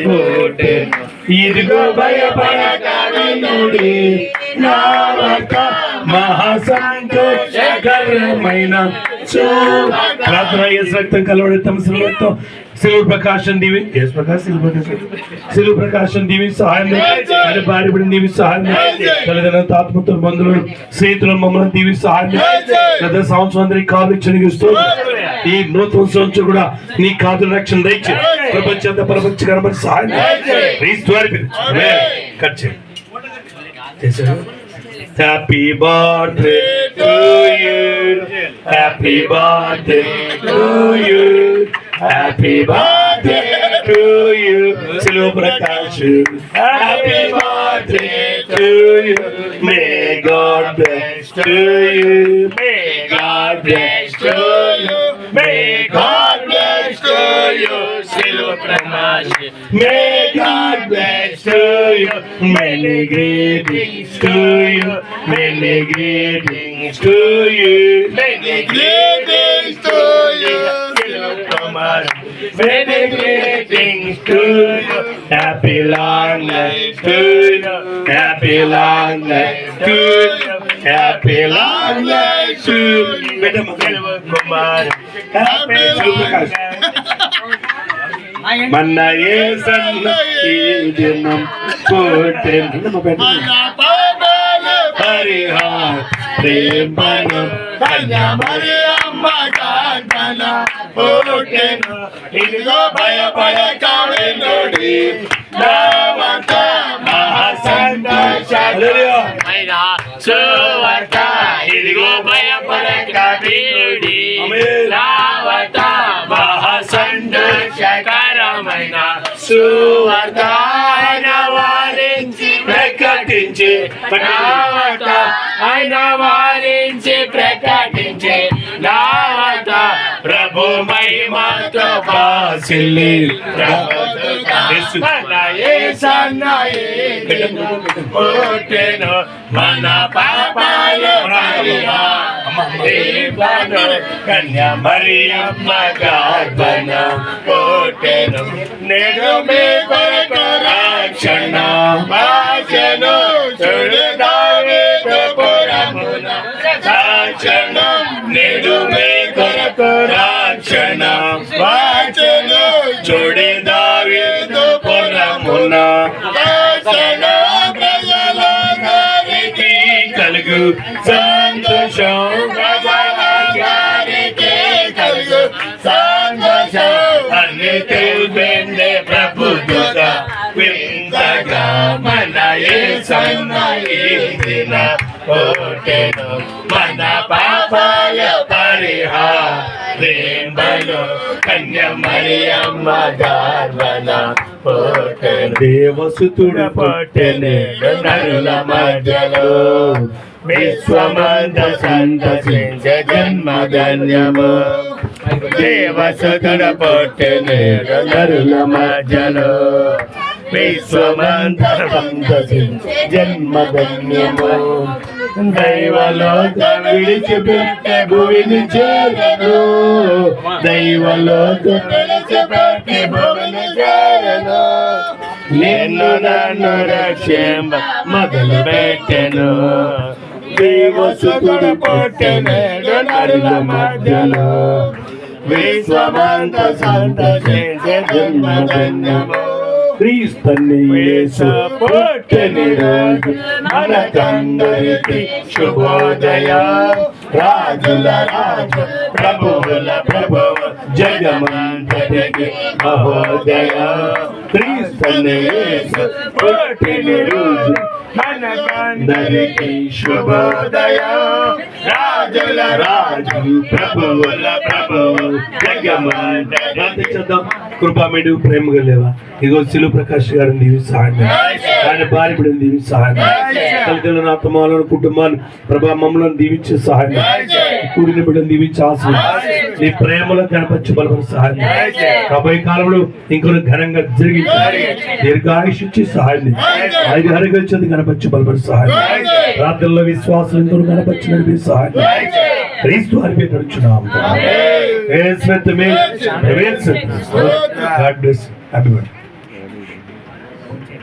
పుట్టెను. ఇదిగో భయపడక వినుడి నావక మహా సంతోషకరమైన ప్రార్థన. యేసు రక్తం కలవడి తమ సిలువతో సిలువ ప్రకాశం దీవి సిలువ ప్రకాశం దీవి సహాయం అని భార్యబడిన దీవి సహాయం తల్లిదండ్రుల తాత్మతో బంధువులు స్నేహితులు మమ్మల్ని దీవి సహాయం గత సంవత్సరం అందరి కాలు చెనిగిస్తూ ఈ నూతన సంవత్సరం కూడా నీ కాదు రక్షణ దయచే ప్రపంచ కనబడి సహాయం కట్ చేశారు. Happy birthday to you, happy birthday to you, happy birthday to you Siluva Prakash. Happy birthday to you, may God bless to you, may God bless to you, may God bless to you Siluva Prakash. May God bless to you, many greetings to you, many greetings to you, many greetings to you, many greetings to you, happy long life to you, happy long life to you, happy long life to you, happy long మన యేసన్న ఈ దినం పుట్టెను పరిహార ప్రేమను కన్యా మరియమ్మ గాన పుట్టెను. ఇదిగో భయపడక వినుడి నావక మహా సంతోషకరమైన సువార్త. ఇదిగో భయపడక వినుడి నావక మహా సంతోషకరమైన సువార్త. ఆయన వారించి ప్రకటించే నావత, ఆయన వారించి ప్రకటించే నావత. ప్రభు మహిమతో బాసిల్లి పుట్టెను మన పాపాలు కన్యా మరియమ్మ గర్భన పుట్టెను. నేడు మీ కొరకు రక్షణ వాచెను చూడు దావీదు పురమున రక్షణ. నేడు మీ కొరకు రక్షణ వాచెను చూడు దావీదు పురమున రక్షణ. ప్రజలందరికీ కలుగు సంతోషం, ప్రజలందరికీ కలుగు సంతోషం. అన్ని తెలుపే ప్రభు దూత వింతగా మన యేసన్న ఈ దిన పుట్టెను. మన పాపాల పరిహారేంబలో కన్యా మరియమ్మ గర్భన పుట్టెను. దేవసుతుడు పుట్టెను నరుల మధ్యలో, విశ్వమంత సంతసించే జన్మధన్యము. దేవసుతుడు పుట్టెను నరుల మధ్యలో, విశ్వమంత సంతసించే జన్మధన్యము. దైవలోక విడిచిపెట్టే భూమిని చేరను, దైవలోక విడిచిపెట్టే భూమిని చేరను. నిన్ను నన్ను రక్షింప మొదలు పెట్టెను. దేవసుతుడు పుట్టెను నరుల మధ్యలో, విశ్వమంత సంతసించే జన్మధన్యము. క్రీస్తుని యేసు పుట్టెను రోజు మనకందరికీ శుభోదయం. రాజుల రాజు ప్రభువుల ప్రభువు జగమంతటికి మహోదయం. క్రీస్తుని యేసు పుట్టెను రోజు మనకందరికీ శుభోదయం. రాజుల రాజు ప్రభువుల ప్రభువు జగమంతటికి. చదువు కృపామేడు ప్రేమగా లేవా. ఇగో సిలువ ప్రకాష్ గారిని దీవి సహాయం, ఆయన భార్య బిడ్డను దీవి సహాయం, తల్లిదండ్రులను ఆత్మాలను కుటుంబాన్ని ప్రభా మమ్మలను దీవించే సహాయం, కూడిన బిడ్డను దీవించే ఆశీర్వాదం, నీ ప్రేమలో కనపరిచి బలపడి సహాయం, రాబోయే కాలంలో ఇంకొన్ని ఘనంగా జరిగించాలి, దీర్ఘాయుష్ ఇచ్చి సహాయం, ఆయుధారిగా వచ్చేది కనపరిచి బలపడి సహాయం, ప్రార్థనలో విశ్వాసం ఎంతో కనపరిచి నడిపే సహాయం, క్రీస్తు హరిపే నడుచున్నాం. God bless. Happy birthday. చేయండి.